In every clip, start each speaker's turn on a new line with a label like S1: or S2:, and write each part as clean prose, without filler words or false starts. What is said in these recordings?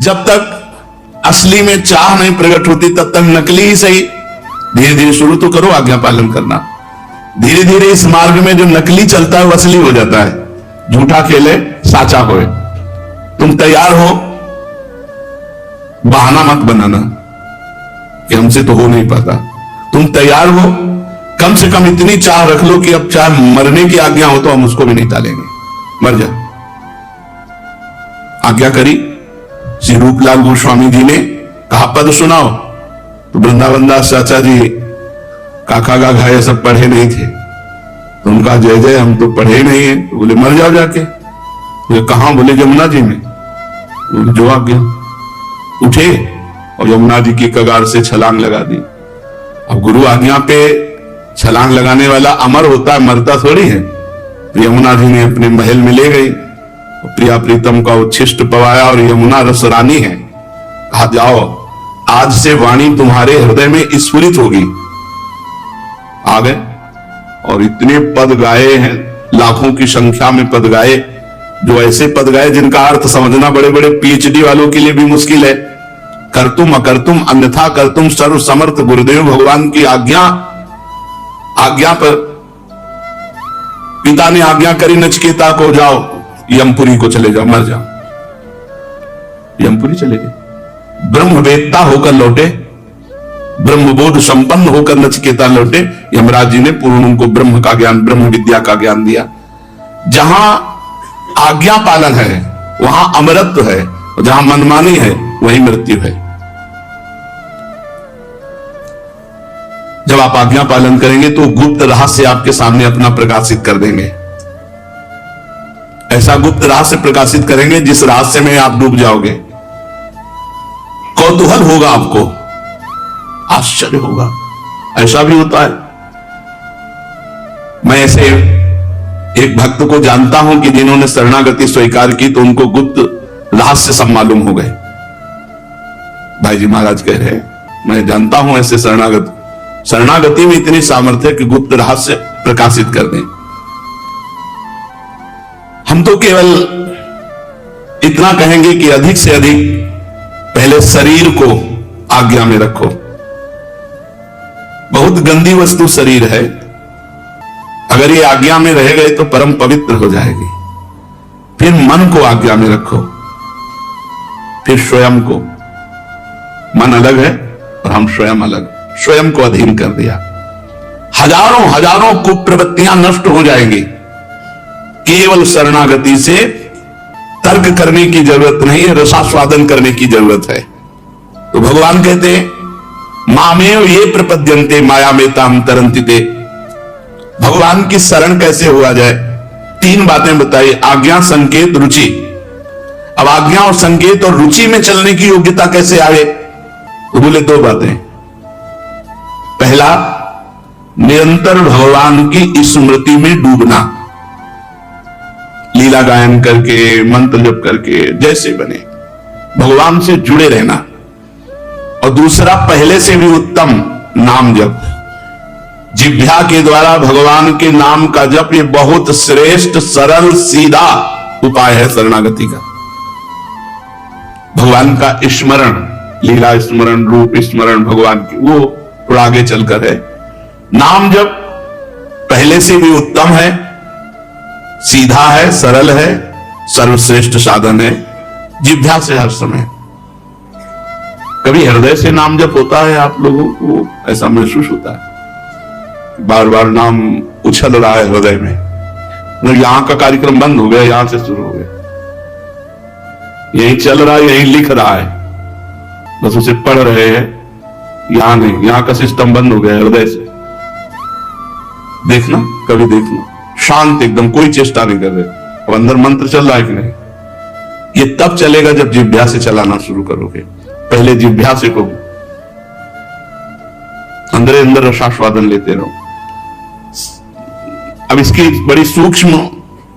S1: जब तक असली में चाह नहीं प्रकट होती तब तक नकली ही सही। धीरे धीरे शुरू तो करो आज्ञा पालन करना। धीरे धीरे इस मार्ग में जो नकली चलता है वो असली हो जाता है। झूठा खेले साचा होए। तुम तैयार हो, बहाना मत बनाना कि हमसे तो हो नहीं पाता। तुम तैयार हो, कम से कम इतनी चाह रख लो कि अब चाहे मरने की आज्ञा हो तो हम उसको भी नहीं टालेंगे। मर जा। आज्ञा करी। श्री रूपलाल गोस्वामी जी ने कहा पद सुनाओ, तो वृंदावन दास चाचा जी काका का घाय सब पढ़े नहीं थे, तो उनका जय जय हम तो पढ़े नहीं है। तो बोले मर जाओ जाके। बोले कहां? बोले जमुना जी में। बोले जो आज्ञा। उठे और यमुना जी की कगार से छलांग लगा दी। अब गुरु आज्ञा पे छलांग लगाने वाला अमर होता है, मरता थोड़ी है। तो यमुना जी ने अपने महल में ले गई, प्रिया प्रीतम का उच्छिष्ट पवाया और यमुना रस रानी है। कहा जाओ, आज से वाणी तुम्हारे हृदय में स्फुरित होगी। आ गए और इतने पद गाए हैं, लाखों की संख्या में पद गाए, जो ऐसे पद गाए जिनका अर्थ समझना बड़े बड़े पीएचडी वालों के लिए भी मुश्किल है। करतुम अकर्तुम अन्यथा करतुम सर्व समर्थ गुरुदेव भगवान की आज्ञा पर पिता ने आज्ञा करी नचिकेता को, जाओ यमपुरी को चले जाओ, मर जाओ। यमपुरी चले गए। ब्रह्मवेत्ता होकर लौटे, ब्रह्मबोध संपन्न होकर नचिकेता लौटे। यमराज जी ने पूर्ण उनको ब्रह्म का ज्ञान, ब्रह्म विद्या का ज्ञान दिया। जहां आज्ञा पालन है वहां अमरत्व है, और जहां मनमानी है वहीं मृत्यु है। जब आप आज्ञा पालन करेंगे तो गुप्त रहस्य आपके सामने अपना प्रकाशित कर देंगे। ऐसा गुप्त रहस्य प्रकाशित करेंगे जिस रहस्य में आप डूब जाओगे। कौतूहल होगा, आपको आश्चर्य होगा। ऐसा भी होता है। मैं ऐसे एक भक्त को जानता हूं कि जिन्होंने शरणागति स्वीकार की तो उनको गुप्त रहस्य सब मालूम हो गए। भाई जी महाराज कह रहे हैं मैं जानता हूं ऐसे शरणागति में इतनी सामर्थ्य कि गुप्त रहस्य प्रकाशित कर दें। हम तो केवल इतना कहेंगे कि अधिक से अधिक पहले शरीर को आज्ञा में रखो। बहुत गंदी वस्तु शरीर है, अगर ये आज्ञा में रह गए तो परम पवित्र हो जाएगी। फिर मन को आज्ञा में रखो, फिर स्वयं को। मन अलग है और हम स्वयं अलग, स्वयं को अधीन कर दिया। हजारों हजारों कुप्रवृत्तियां नष्ट हो जाएंगी। केवल शरणागति से तर्क करने की जरूरत नहीं है, रसास्वादन करने की जरूरत है। तो भगवान कहते हैं मामेव ये प्रपद्यन्ते माया में ताम तरन्ति ते। भगवान की शरण कैसे हुआ जाए? तीन बातें बताई, आज्ञा, संकेत, रुचि। अब आज्ञा और संकेत और रुचि में चलने की योग्यता कैसे आए? तो बोले दो बातें। पहला, निरंतर भगवान की स्मृति में डूबना, लीला गायन करके, मंत्र जप करके, जैसे बने भगवान से जुड़े रहना। और दूसरा, पहले से भी उत्तम नाम जप। जिह्वा के द्वारा भगवान के नाम का जप, ये बहुत श्रेष्ठ, सरल, सीधा उपाय है शरणागति का। भगवान का स्मरण, लीला स्मरण, रूप स्मरण भगवान की, वो थोड़ा आगे चलकर है। नाम जप पहले से भी उत्तम है, सीधा है, सरल है, सर्वश्रेष्ठ साधन है। जिह्वा से हर समय। कभी हृदय से नाम जप होता है आप लोगों को? ऐसा महसूस होता है बार बार नाम उछल रहा है हृदय में। यहां का कार्यक्रम बंद हो गया, यहां से शुरू हो गया, यही चल रहा है, यही लिख रहा है, बस उसे पढ़ रहे हैं। यहां नहीं, यहां का सिस्टम बंद हो गया हृदय से। देखना, कभी देखना, शांत एकदम, कोई चेष्टा नहीं कर रहे। अब अंदर मंत्र चल रहा है कि नहीं? ये तब चलेगा जब जिह्वा से चलाना शुरू करोगे। पहले जिह्वा से को अंदर अंदर रसास्वादन लेते रहो। अब इसकी बड़ी सूक्ष्म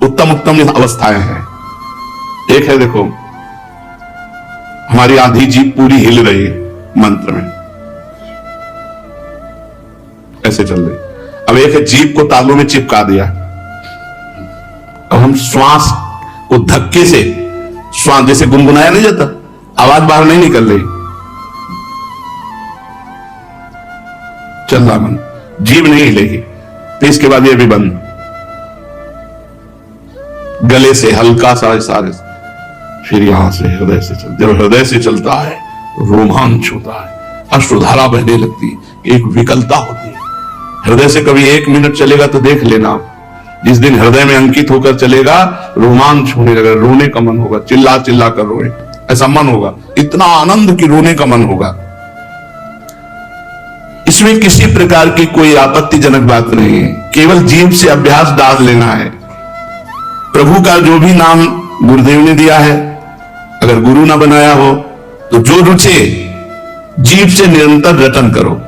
S1: उत्तम उत्तम अवस्थाएं हैं। एक है, देखो हमारी आधी जीभ पूरी हिल रही है मंत्र में, ऐसे चल रही। अब एक है जीभ को तालू में चिपका दिया। अब हम श्वास को धक्के से, श्वास जैसे गुनगुनाया नहीं जाता, आवाज बाहर नहीं निकल रही, चल रहा मन, जीभ नहीं हिलेगी। तो इसके बाद ये भी बंद, गले से हल्का सा इशारे, फिर यहां से हृदय से चल। जब हृदय से चलता है रोमांच होता है, अश्रुधारा बहने लगती है, एक विकलता होती है। हृदय से कभी 1 मिनट चलेगा तो देख लेना, जिस दिन हृदय में अंकित होकर चलेगा रोमांच होने लगेगा, रोने का मन होगा, चिल्ला चिल्ला कर रोए, ऐसा मन होगा, इतना आनंद की रोने का मन होगा। इसमें किसी प्रकार की कोई आपत्तिजनक बात नहीं है, केवल जीभ से अभ्यास डाल लेना है। प्रभु का जो भी नाम गुरुदेव ने दिया है, अगर गुरु ना बनाया हो तो जो रुचे जीभ से निरंतर रटन करो।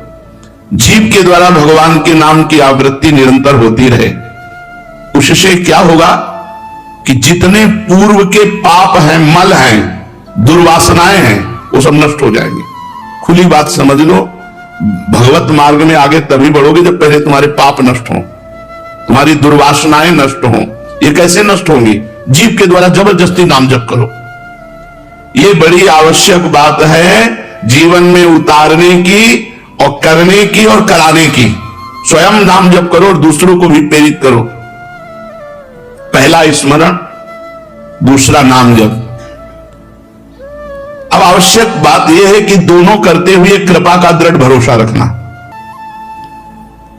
S1: जीभ के द्वारा भगवान के नाम की आवृत्ति निरंतर होती रहे। उससे क्या होगा कि जितने पूर्व के पाप हैं, मल हैं, दुर्वासनाएं हैं, वो सब नष्ट हो जाएंगे। खुली बात समझ लो, भगवत मार्ग में आगे तभी बढ़ोगे जब पहले तुम्हारे पाप नष्ट हो, तुम्हारी दुर्वासनाएं नष्ट हो। ये कैसे नष्ट होंगी? जीभ के द्वारा जबरदस्ती नाम जप करो। ये बड़ी आवश्यक बात है जीवन में उतारने की और करने की और कराने की। स्वयं नाम जप करो और दूसरों को भी प्रेरित करो। पहला स्मरण, दूसरा नाम जप। अब आवश्यक बात यह है कि दोनों करते हुए कृपा का दृढ़ भरोसा रखना।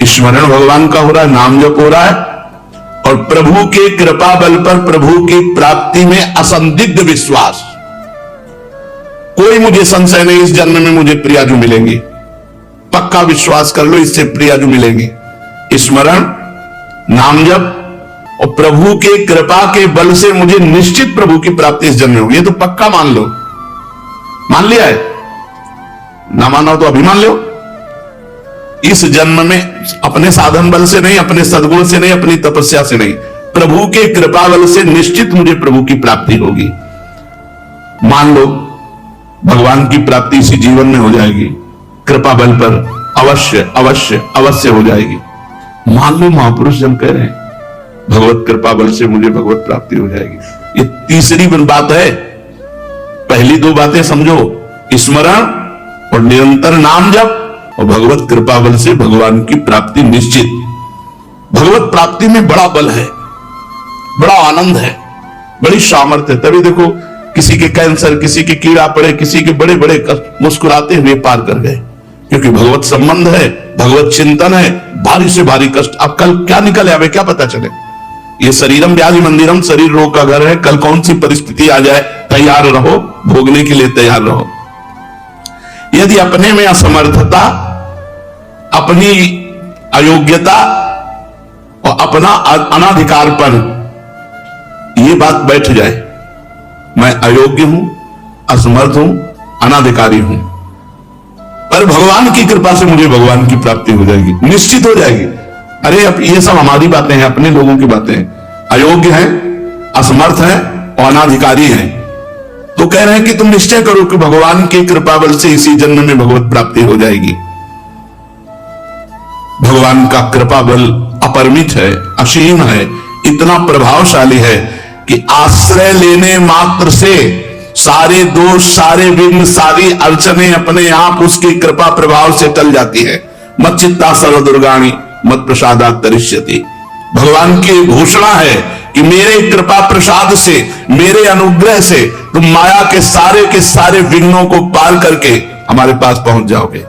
S1: स्मरण भगवान का हो रहा है, नाम जप हो रहा है, और प्रभु के कृपा बल पर प्रभु की प्राप्ति में असंदिग्ध विश्वास। कोई मुझे संशय नहीं इस जन्म में मुझे प्रियाजू मिलेंगी, पक्का विश्वास कर लो इससे प्रियाजू मिलेंगे। स्मरण, नाम जप और प्रभु के कृपा के बल से मुझे निश्चित प्रभु की प्राप्ति इस जन्म में होगी। ये तो पक्का मान लो। मान लिया है? ना मानो तो अभी मान लो। इस जन्म में अपने साधन बल से नहीं, अपने सद्गुण से नहीं, अपनी तपस्या से नहीं, प्रभु के कृपा बल से निश्चित मुझे प्रभु की प्राप्ति होगी। मान लो भगवान की प्राप्ति इसी जीवन में हो जाएगी, कृपा बल पर अवश्य अवश्य अवश्य हो जाएगी। मान लो महापुरुष जन कह रहे हैं भगवत कृपा बल से मुझे भगवत प्राप्ति हो जाएगी। ये तीसरी बात है। पहली 2 बातें समझो, स्मरण और निरंतर नाम जप, और भगवत कृपा बल से भगवान की प्राप्ति निश्चित। भगवत प्राप्ति में बड़ा बल है, बड़ा आनंद है, बड़ी सामर्थ्य है। तभी देखो किसी के कैंसर, किसी के कीड़ा पड़े, किसी के बड़े बड़े कष्ट मुस्कुराते हुए पार कर गए, क्योंकि भगवत संबंध है, भगवत चिंतन है। भारी से भारी कष्ट, अब कल क्या निकल आवे क्या पता चले। ये शरीरम व्याधि मंदिरम, शरीर रोग का घर है। कल कौन सी परिस्थिति आ जाए, तैयार रहो, भोगने के लिए तैयार रहो। यदि अपने में असमर्थता, अपनी अयोग्यता और अपना अनाधिकारपन, ये बात बैठ जाए, मैं अयोग्य हूं, असमर्थ हूं, अनाधिकारी हूं, पर भगवान की कृपा से मुझे भगवान की प्राप्ति हो जाएगी, निश्चित हो जाएगी। अरे अब ये सब हमारी बातें हैं, अपने लोगों की बातें हैं। अयोग्य हैं, असमर्थ हैं और अनाधिकारी हैं, तो कह रहे हैं कि तुम निश्चय करो कि भगवान की कृपा बल से इसी जन्म में भगवत प्राप्ति हो जाएगी। भगवान का कृपा बल अपरिमित है, असीम है, इतना प्रभावशाली है कि आश्रय लेने मात्र से सारे दोष, सारे विघ्न, सारी अड़चने अपने आप उसकी कृपा प्रभाव से टल जाती है। मत चित्ता सर्व दुर्गाणी मत प्रसादात् तरिष्यति। भगवान की घोषणा है कि मेरे कृपा प्रसाद से, मेरे अनुग्रह से तुम माया के सारे विघ्नों को पार करके हमारे पास पहुंच जाओगे।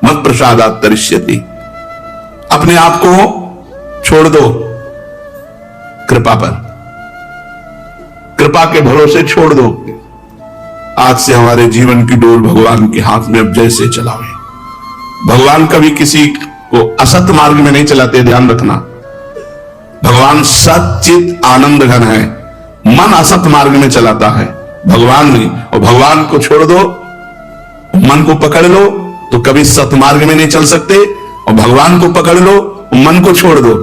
S1: मत प्रसादात् तरिष्यति। अपने आप को छोड़ दो कृपा पर, कृपा के भरोसे छोड़ दो। आज से हमारे जीवन की डोर भगवान के हाथ में अब जैसे चलावे। भगवान कभी किसी को असत मार्ग में नहीं चलाते, ध्यान रखना। भगवान सच्चित आनंद घन है, मन असत मार्ग में चलाता है, भगवान नहीं। और भगवान को छोड़ दो, मन को पकड़ लो तो कभी सत मार्ग में नहीं चल सकते, और भगवान को पकड़ लो, मन को छोड़ दो,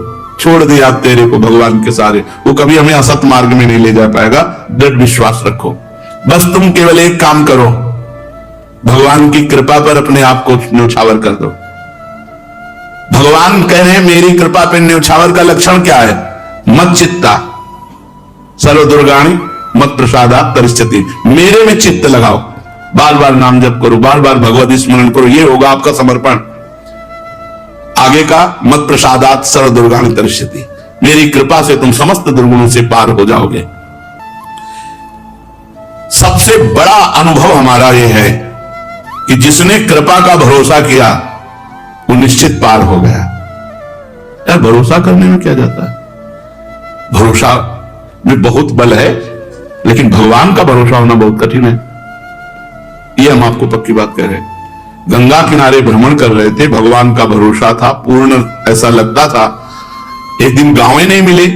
S1: छोड़ दिया तेरे को भगवान के सारे, वो कभी हमें असत मार्ग में नहीं ले जा पाएगा। दृढ़ विश्वास रखो। बस तुम केवल एक काम करो, भगवान की कृपा पर अपने आप को न्योछावर कर दो। भगवान कह रहे हैं मेरी कृपा पर न्योछावर का लक्षण क्या है? मत चित्ता सर्व दुर्गाणी मत प्रसादात् तरिष्यति। मेरे में चित्त लगाओ, बार बार नाम जप करो, बार बार भगवत स्मरण करो, ये होगा आपका समर्पण। आगे का मत प्रसादात सर्व दुर्गाणि तरिष्यति, मेरी कृपा से तुम समस्त दुर्गुणों से पार हो जाओगे। सबसे बड़ा अनुभव हमारा यह है कि जिसने कृपा का भरोसा किया वो निश्चित पार हो गया। यार भरोसा करने में क्या जाता है, भरोसा में बहुत बल है, लेकिन भगवान का भरोसा होना बहुत कठिन है। ये हम आपको पक्की बात कह रहे हैं। गंगा किनारे भ्रमण कर रहे थे, भगवान का भरोसा था पूर्ण, ऐसा लगता था। एक दिन गांव ही नहीं मिले,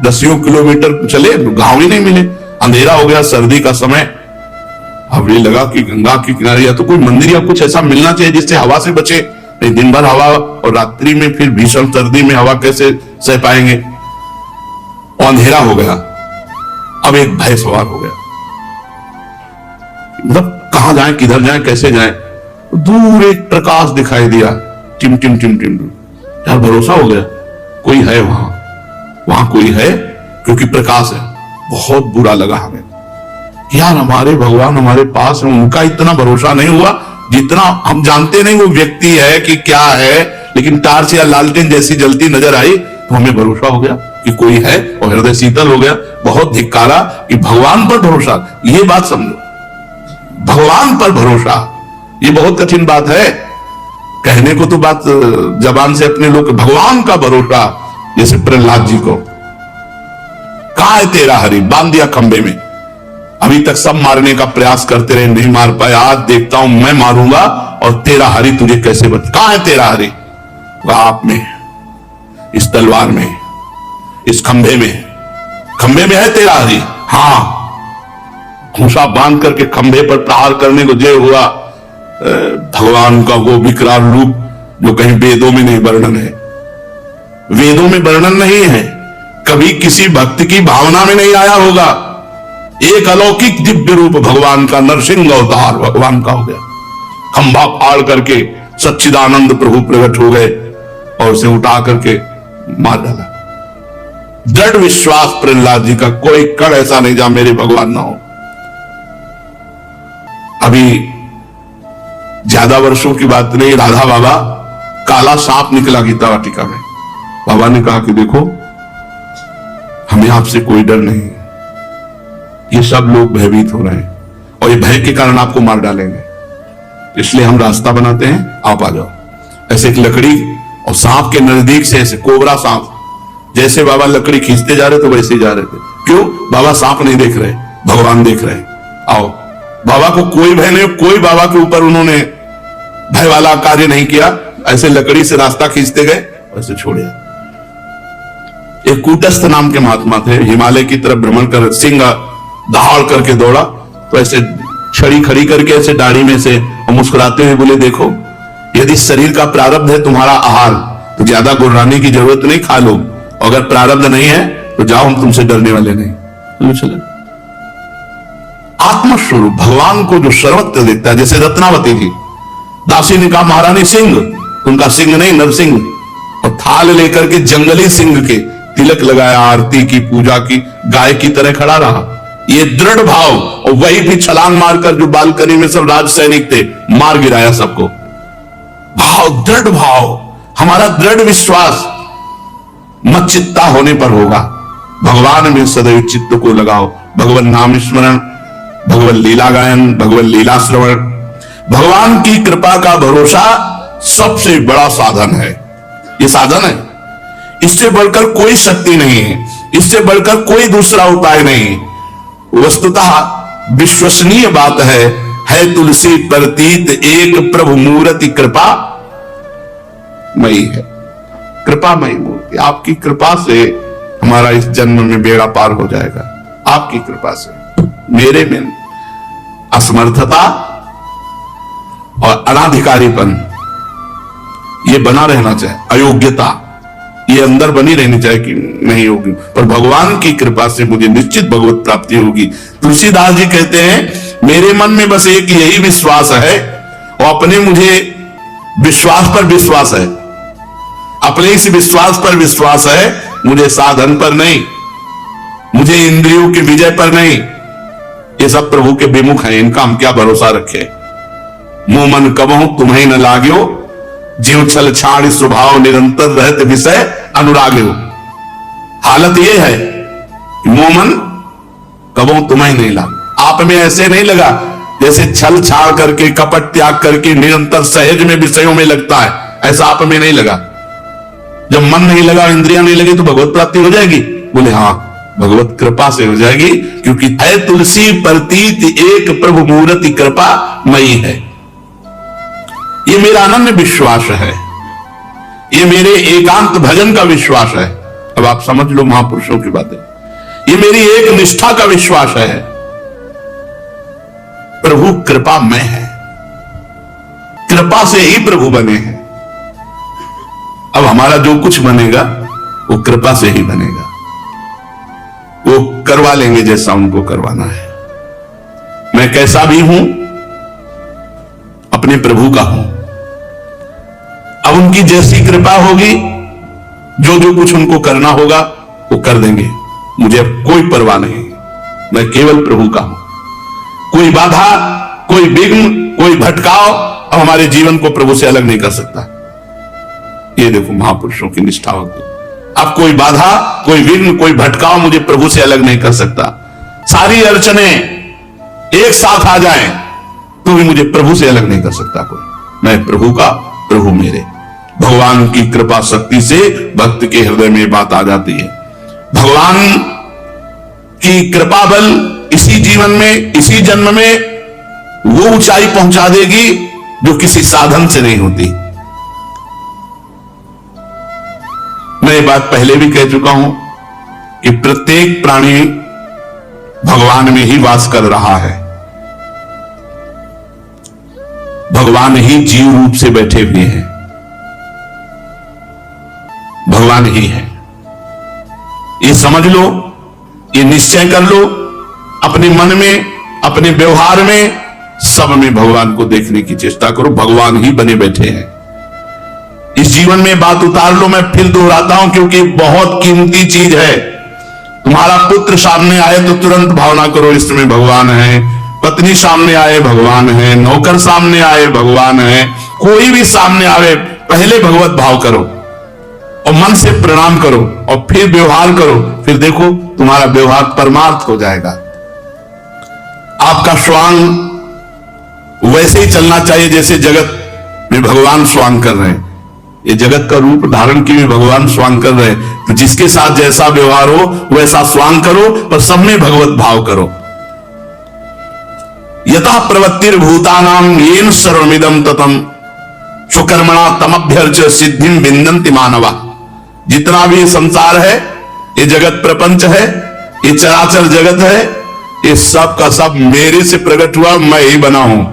S1: दसियों किलोमीटर चले, गांव ही नहीं मिले, अंधेरा हो गया, सर्दी का समय। अब ये लगा कि गंगा के किनारे या तो कोई मंदिर या कुछ ऐसा मिलना चाहिए जिससे हवा से बचे, नहीं दिन भर हवा और रात्रि में फिर भीषण सर्दी में हवा कैसे सह पाएंगे। और अंधेरा हो गया, अब एक भय सवार हो गया, मतलब कहां जाएं, किधर जाएं, कैसे जाएं। दूर एक प्रकाश दिखाई दिया, टिम टिम टिम टिम। यार भरोसा हो गया कोई है वहां, वहां कोई है, क्योंकि प्रकाश है। बहुत बुरा लगा हमें, यार हमारे भगवान हमारे पास है, उनका इतना भरोसा नहीं हुआ जितना हम जानते नहीं वो व्यक्ति है कि क्या है, लेकिन टार्च या लालटेन जैसी जलती नजर आई तो हमें भरोसा हो गया कि कोई है, और हृदय शीतल हो गया। बहुत धिक्कारा कि भगवान पर भरोसा, ये बात समझो, भगवान पर भरोसा ये बहुत कठिन बात है। कहने को तो बात जबान से अपने लोग, भगवान का भरोसा, जैसे प्रहलाद जी को, कहां है तेरा हरि, बांध दिया खंबे में। अभी तक सब मारने का प्रयास करते रहे, नहीं मार पाए, आज देखता हूं मैं मारूंगा और तेरा हरि तुझे कैसे बच। कहां है तेरा हरि, वह आप में, इस तलवार में, इस खंबे में, खंबे में है तेरा हरि। हां, खूंसा बांध करके खंबे पर प्रहार करने को जय हुआ भगवान का वो विकराल रूप जो कहीं वेदों में नहीं वर्णन है, वेदों में वर्णन नहीं है, कभी किसी भक्त की भावना में नहीं आया होगा। एक अलौकिक दिव्य रूप भगवान का, नरसिंह अवतार भगवान का हो गया। खंभा फाड़ करके सच्चिदानंद प्रभु प्रकट हो गए और उसे उठा करके मार डाला। दृढ़ विश्वास प्रहलाद जी का, कोई कण ऐसा नहीं जहां मेरे भगवान ना हो। अभी ज्यादा वर्षों की बात नहीं, राधा बाबा, काला सांप निकला गीता वाटिका में। बाबा ने कहा कि देखो हमें आपसे कोई डर नहीं, ये सब लोग भयभीत हो रहे हैं और ये भय के कारण आपको मार डालेंगे, इसलिए हम रास्ता बनाते हैं, आप आ जाओ। ऐसे एक लकड़ी और सांप के नजदीक से, ऐसे कोबरा सांप, जैसे बाबा लकड़ी खींचते जा रहे थे वैसे ही जा रहे थे। क्यों? बाबा सांप नहीं देख रहे, भगवान देख रहे। आओ, बाबा को कोई भय नहीं, कोई बाबा के ऊपर उन्होंने भय वाला कार्य नहीं किया, ऐसे लकड़ी से रास्ता खींचते गए, वैसे छोड़े। एक कूटस्थ नाम के महात्मा थे, हिमालय की तरफ भ्रमण कर, सिंह दहाड़ करके दौड़ा तो ऐसे छड़ी खड़ी करके ऐसे दाढ़ी में से और मुस्कुराते हुए बोले, देखो यदि शरीर का प्रारब्ध है तुम्हारा आहार तो ज्यादा गुर्राने की जरूरत नहीं, खा लो, अगर प्रारब्ध नहीं है तो जाओ, हम तुमसे डरने वाले नहीं। चले आत्मस्वरूप भगवान को जो सर्वत्र देखता है, जैसे रत्नावती थी, दासी ने कहा महारानी सिंह, उनका सिंह नहीं नरसिंह, और थाल लेकर के जंगली सिंह के तिलक लगाया, आरती की, पूजा की, गाय की तरह खड़ा रहा। ये दृढ़ भाव, और वही भी छलांग मारकर जो बालकनी में सब राज सैनिक थे मार गिराया सबको। भाव, दृढ़ भाव, हमारा दृढ़ विश्वास मत चित्ता होने पर होगा। भगवान में सदैव चित्त को लगाओ, भगवान नाम स्मरण, भगवान लीला गायन, भगवान लीला श्रवण, भगवान की कृपा का भरोसा सबसे बड़ा साधन है। ये साधन है, इससे बढ़कर कोई शक्ति नहीं है, इससे बढ़कर कोई दूसरा उपाय नहीं। वस्तुतः विश्वसनीय बात है तुलसी प्रतीत एक प्रभु मूर्ति कृपा मई है, कृपा मई मूर्ति। आपकी कृपा से हमारा इस जन्म में बेड़ा पार हो जाएगा, आपकी कृपा से। मेरे में असमर्थता और अनाधिकारीपन ये बना रहना चाहिए, अयोग्यता ये अंदर बनी रहनी चाहिए कि नहीं होगी, पर भगवान की कृपा से मुझे निश्चित भगवत प्राप्ति होगी। तुलसीदास जी कहते हैं मेरे मन में बस एक यही विश्वास है, और अपने मुझे विश्वास पर विश्वास है, अपने इस विश्वास पर विश्वास है, मुझे साधन पर नहीं, मुझे इंद्रियों के विजय पर नहीं, ये सब प्रभु के विमुख हैं, इनका हम क्या भरोसा रखे। मुंह मन कबहू तुम्हें न लाग्यो, जीव छल छाड़ स्वभाव निरंतर रहते विषय अनुराग्यो। हालत ये है कि मुंह मन कबहू तुम्हें नहीं लगा, आप में ऐसे नहीं लगा जैसे छल छाड़ करके कपट त्याग करके निरंतर सहज में विषयों में लगता है, ऐसा आप में नहीं लगा। जब मन नहीं लगा, इंद्रियां नहीं लगी तो भगवत प्राप्ति हो जाएगी। बोले हाँ, भगवत कृपा से हो जाएगी, क्योंकि है तुलसी प्रतीत एक प्रभु मूर्ति कृपा मई है। ये मेरा अनन्य विश्वास है, ये मेरे एकांत भजन का विश्वास है। अब आप समझ लो महापुरुषों की बातें, ये मेरी एक निष्ठा का विश्वास है। प्रभु कृपा में है, कृपा से ही प्रभु बने हैं। अब हमारा जो कुछ बनेगा वो कृपा से ही बनेगा, वो करवा लेंगे जैसा उनको करवाना है। मैं कैसा भी हूं अपने प्रभु का हूं। अब उनकी जैसी कृपा होगी, जो जो कुछ उनको करना होगा वो कर देंगे, मुझे अब कोई परवाह नहीं, मैं केवल प्रभु का हूं। कोई बाधा, कोई विघ्न, कोई भटकाव अब हमारे जीवन को प्रभु से अलग नहीं कर सकता। ये देखो महापुरुषों की निष्ठा होगी। अब कोई बाधा, कोई विघ्न, कोई भटकाव मुझे प्रभु से अलग नहीं कर सकता। सारी अड़चने एक साथ आ जाएं तो भी मुझे प्रभु से अलग नहीं कर सकता कोई। मैं प्रभु का, प्रभु मेरे। भगवान की कृपा शक्ति से भक्त के हृदय में बात आ जाती है। भगवान की कृपा बल इसी जीवन में, इसी जन्म में वो ऊंचाई पहुंचा देगी जो किसी साधन से नहीं होती। मैं ये बात पहले भी कह चुका हूं कि प्रत्येक प्राणी भगवान में ही वास कर रहा है। भगवान ही जीव रूप से बैठे हुए हैं, भगवान ही है। ये समझ लो, ये निश्चय कर लो अपने मन में, अपने व्यवहार में, सब में भगवान को देखने की चेष्टा करो। भगवान ही बने बैठे हैं। इस जीवन में बात उतार लो, मैं फिर दोहराता हूं क्योंकि बहुत कीमती चीज है। तुम्हारा पुत्र सामने आए तो तुरंत भावना करो इसमें भगवान है। पत्नी सामने आए भगवान है, नौकर सामने आए भगवान है, कोई भी सामने आवे पहले भगवत भाव करो और मन से प्रणाम करो और फिर व्यवहार करो। फिर देखो तुम्हारा व्यवहार परमार्थ हो जाएगा। आपका स्वांग वैसे ही चलना चाहिए जैसे जगत में भगवान स्वांग कर रहे हैं। ये जगत का रूप धारण किए भगवान स्वांग कर रहे हैं, तो जिसके साथ जैसा व्यवहार हो वैसा स्वांग करो, पर सब में भगवत भाव करो। यतः प्रवृत्तिर भूतानाम येन सर्वमिदं ततम स्वकर्मणा तमभ्यर्च सिद्धिं विन्दन्ति मानवा। जितना भी संसार है, ये जगत प्रपंच है, ये चराचर जगत है, ये सब का सब मेरे से प्रकट हुआ, मैं ही बना हूं,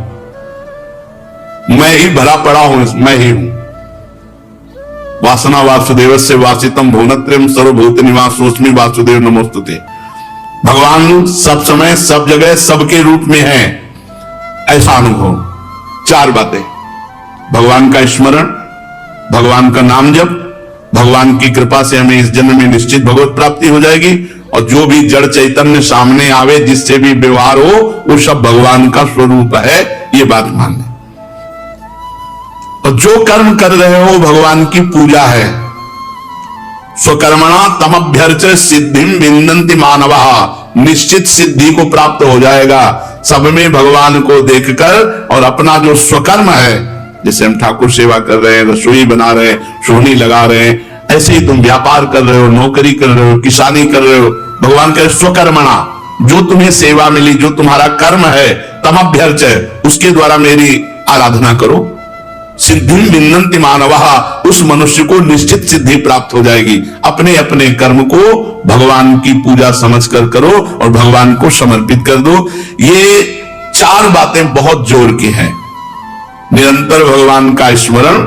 S1: मैं ही भरा पड़ा हूं, मैं ही हूं। वासना वासुदेवस्य वासितम भुवनत्रयम् सर्वभूत निवासोऽस्मि वासुदेव नमोस्तुते। भगवान सब समय, सब जगह, सबके रूप में है, ऐसा अनुभव। चार बातें: भगवान का स्मरण, भगवान का नाम जप, भगवान की कृपा से हमें इस जन्म में निश्चित भगवत प्राप्ति हो जाएगी, और जो भी जड़ चैतन्य सामने आवे, जिससे भी व्यवहार हो, वो सब भगवान का स्वरूप है, ये बात मान लें। और जो कर्म कर रहे हो भगवान की पूजा है। स्वकर्मणा तमभ्यर्च सिद्धिं विन्दन्ति मानवा। निश्चित सिद्धि को प्राप्त हो जाएगा सब में भगवान को देखकर। और अपना जो स्वकर्म है, जैसे हम ठाकुर सेवा कर रहे हैं, रसोई बना रहे हैं, सोहनी लगा रहे हैं, ऐसे ही तुम व्यापार कर रहे हो, नौकरी कर रहे हो, किसानी कर रहे हो, भगवान के स्वकर्मणा, जो तुम्हें सेवा मिली, जो तुम्हारा कर्म है, तमभ्यर्च, उसके द्वारा मेरी आराधना करो। सिद्धिं विन्दन्ति मानवः, उस मनुष्य को निश्चित सिद्धि प्राप्त हो जाएगी। अपने अपने कर्म को भगवान की पूजा समझकर करो और भगवान को समर्पित कर दो। ये चार बातें बहुत जोर की हैं। निरंतर भगवान का स्मरण,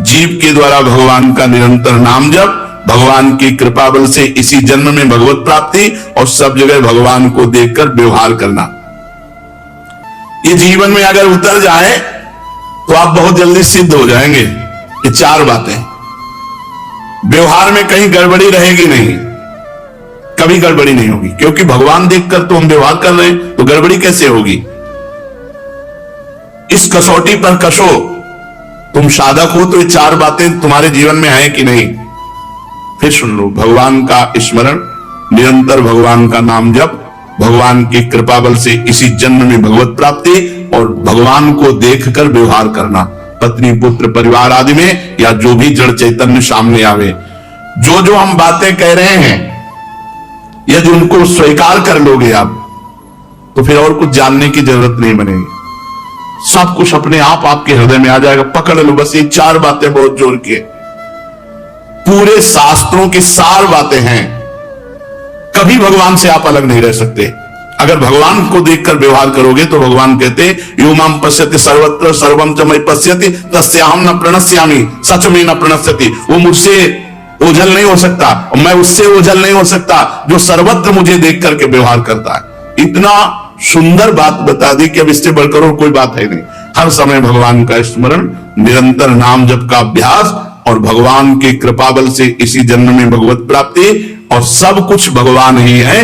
S1: जीव के द्वारा भगवान का निरंतर नाम जप, भगवान की कृपा बल से इसी जन्म में भगवत प्राप्ति, और सब जगह भगवान को देखकर व्यवहार करना। ये जीवन में अगर उतर जाए तो आप बहुत जल्दी सिद्ध हो जाएंगे। ये चार बातें, व्यवहार में कहीं गड़बड़ी रहेगी नहीं, कभी गड़बड़ी नहीं होगी, क्योंकि भगवान देखकर तो हम व्यवहार कर रहे हैं, तो गड़बड़ी कैसे होगी। इस कसौटी पर कसो, तुम साधक हो तो ये चार बातें तुम्हारे जीवन में है कि नहीं। फिर सुन लो, भगवान का स्मरण, निरंतर भगवान का नाम जप, भगवान की कृपा बल से इसी जन्म में भगवत प्राप्ति, और भगवान को देखकर व्यवहार करना, पत्नी पुत्र परिवार आदि में, या जो भी जड़ चैतन्य सामने आवे। जो जो हम बातें कह रहे हैं, यदि उनको स्वीकार कर लोगे आप, तो फिर और कुछ जानने की जरूरत नहीं बनेगी, सब कुछ अपने आप आपके हृदय में आ जाएगा। पकड़ लो बस ये चार बातें बहुत जोर के, पूरे शास्त्रों की सार बातें हैं। कभी भगवान से आप अलग नहीं रह सकते। अगर भगवान को देखकर व्यवहार करोगे तो भगवान कहते यो माम पश्यति सर्वत्र सर्वम च मयि पश्यति तस्याहं न प्रणश्यामि सच में न प्रणश्यति। वो मुझसे ओझल नहीं हो सकता और मैं उससे ओझल नहीं हो सकता जो सर्वत्र मुझे देख करके व्यवहार करता है। इतना सुंदर बात बता दी कि अब इससे बढ़कर और कोई बात है नहीं। हर समय भगवान का स्मरण, निरंतर नाम जप का अभ्यास, और भगवान की कृपा बल से इसी जन्म में भगवत प्राप्ति, और सब कुछ भगवान ही है।